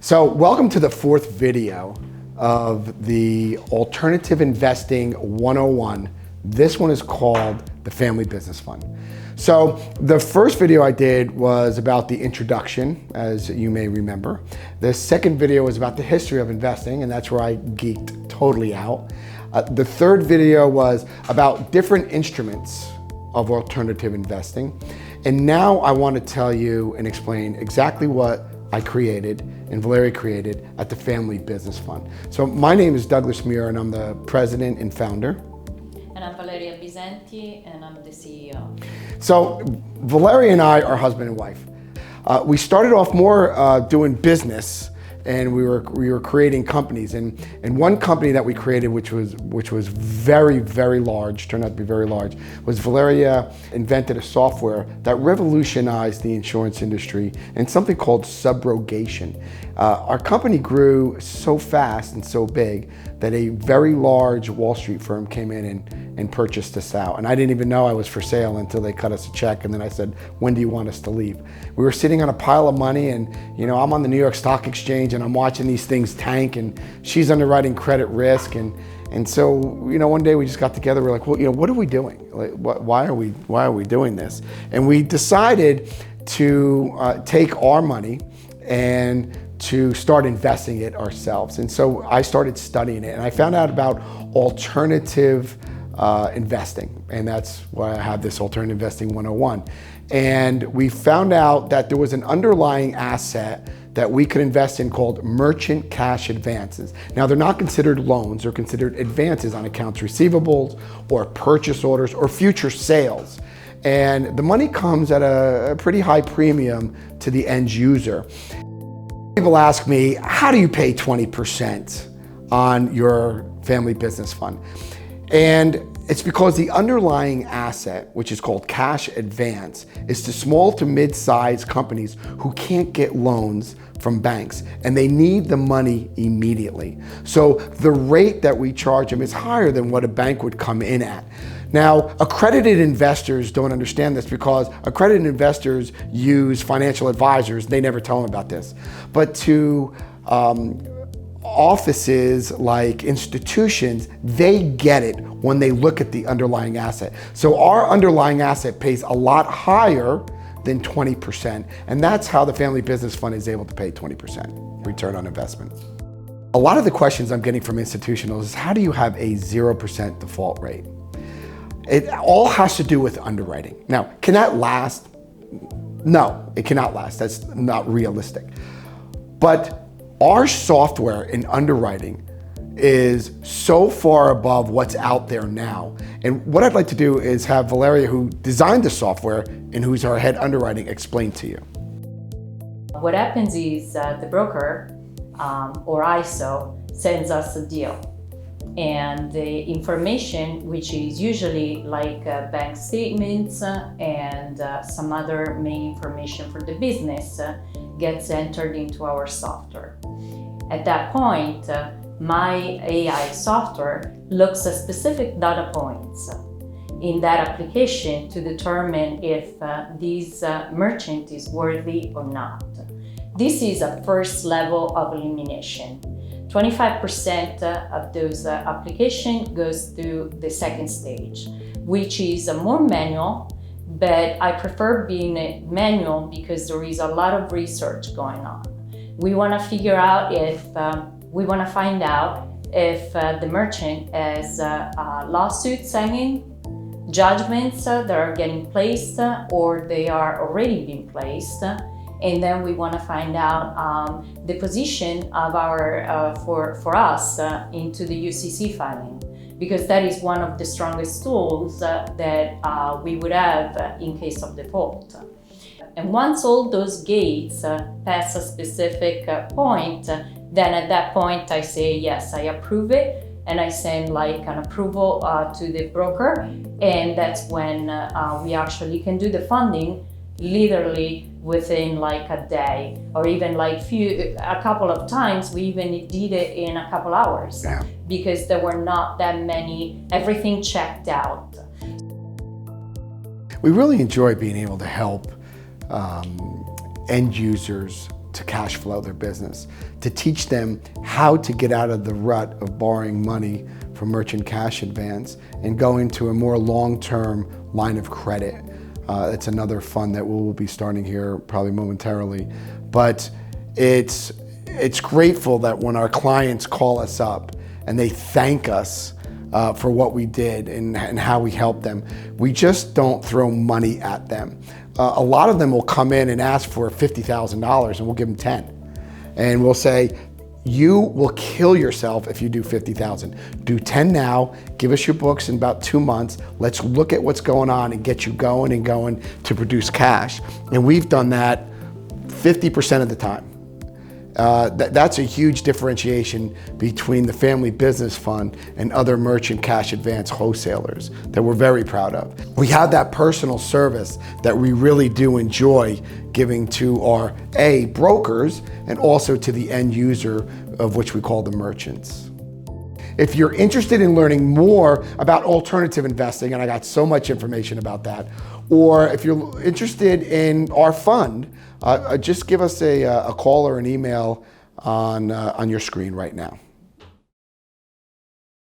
So welcome to the fourth video of the Alternative Investing 101. This one is called the Family Business Fund. So the first video I did was about the introduction, as you may remember. The second video was about the history of investing, and that's where I geeked totally out. The third video was about different instruments of alternative investing. And now I want to tell you and explain exactly what I created and Valeria created at the Family Business Fund. So my name is Douglas Muir and I'm the president and founder. And I'm Valeria Bisenti and I'm the CEO. So Valeria and I are husband and wife. We started off more doing business, and we were creating companies, and one company that we created, which was very, very large, turned out to be very large, was Valeria invented a software that revolutionized the insurance industry and something called subrogation. Our company grew so fast and so big that a very large Wall Street firm came in and purchased us out. And I didn't even know I was for sale until they cut us a check, and then I said, when do you want us to leave? We were sitting on a pile of money, and I'm on the New York Stock Exchange and I'm watching these things tank, and she's underwriting credit risk, and so one day we just got together. We're like, well, what are we doing? Like, why are we doing this? And we decided to take our money and to start investing it ourselves. And so I started studying it, and I found out about alternative investing, and that's why I have this Alternative Investing 101. And we found out that there was an underlying asset that we could invest in called merchant cash advances. Now, they're not considered loans, they're considered advances on accounts receivables or purchase orders or future sales. And the money comes at a pretty high premium to the end user. People ask me, how do you pay 20% on your family business fund? And it's because the underlying asset, which is called cash advance, is to small to mid-sized companies who can't get loans from banks, and they need the money immediately. So the rate that we charge them is higher than what a bank would come in at. Now, accredited investors don't understand this because accredited investors use financial advisors. They never tell them about this. But to offices like institutions, they get it when they look at the underlying asset. So our underlying asset pays a lot higher than 20%. And that's how the Family Business Fund is able to pay 20% return on investment. A lot of the questions I'm getting from institutionals is, how do you have a 0% default rate? It all has to do with underwriting. Now, can that last? No, it cannot last. That's not realistic. But our software in underwriting is so far above what's out there now. And what I'd like to do is have Valeria, who designed the software and who's our head underwriting, explain to you. What happens is the broker or ISO sends us a deal. And the information, which is usually like bank statements and some other main information for the business, gets entered into our software. At that point, my AI software looks at specific data points in that application to determine if this merchant is worthy or not. This is a first level of elimination. 25% of those application goes through the second stage, which is more manual, but I prefer being manual because there is a lot of research going on. We want to figure out find out if the merchant has lawsuits hanging, judgments that are getting placed or they are already being placed. And then we want to find out the position of our for us into the UCC filing, because that is one of the strongest tools that we would have in case of default. And once all those gates pass a specific point, then at that point I say, yes, I approve it, and I send like an approval to the broker, and that's when we actually can do the funding literally within like a day, or even like a couple of times we even did it in a couple hours. Yeah. Because there were not that many, everything checked out. We really enjoy being able to help end users to cash flow their business, to teach them how to get out of the rut of borrowing money from merchant cash advance and go into a more long-term line of credit. It's another fund that we'll be starting here probably momentarily. But it's grateful that when our clients call us up and they thank us for what we did and how we helped them, we just don't throw money at them. A lot of them will come in and ask for $50,000 and we'll give them 10. And we'll say, you will kill yourself if you do 50,000. Do 10 now, give us your books in about 2 months. Let's look at what's going on and get you going and going to produce cash. And we've done that 50% of the time. That's a huge differentiation between the family business fund and other merchant cash advance wholesalers that we're very proud of. We have that personal service that we really do enjoy giving to our brokers and also to the end user, of which we call the merchants. If you're interested in learning more about alternative investing, and I got so much information about that, or if you're interested in our fund, just give us a call or an email on your screen right now.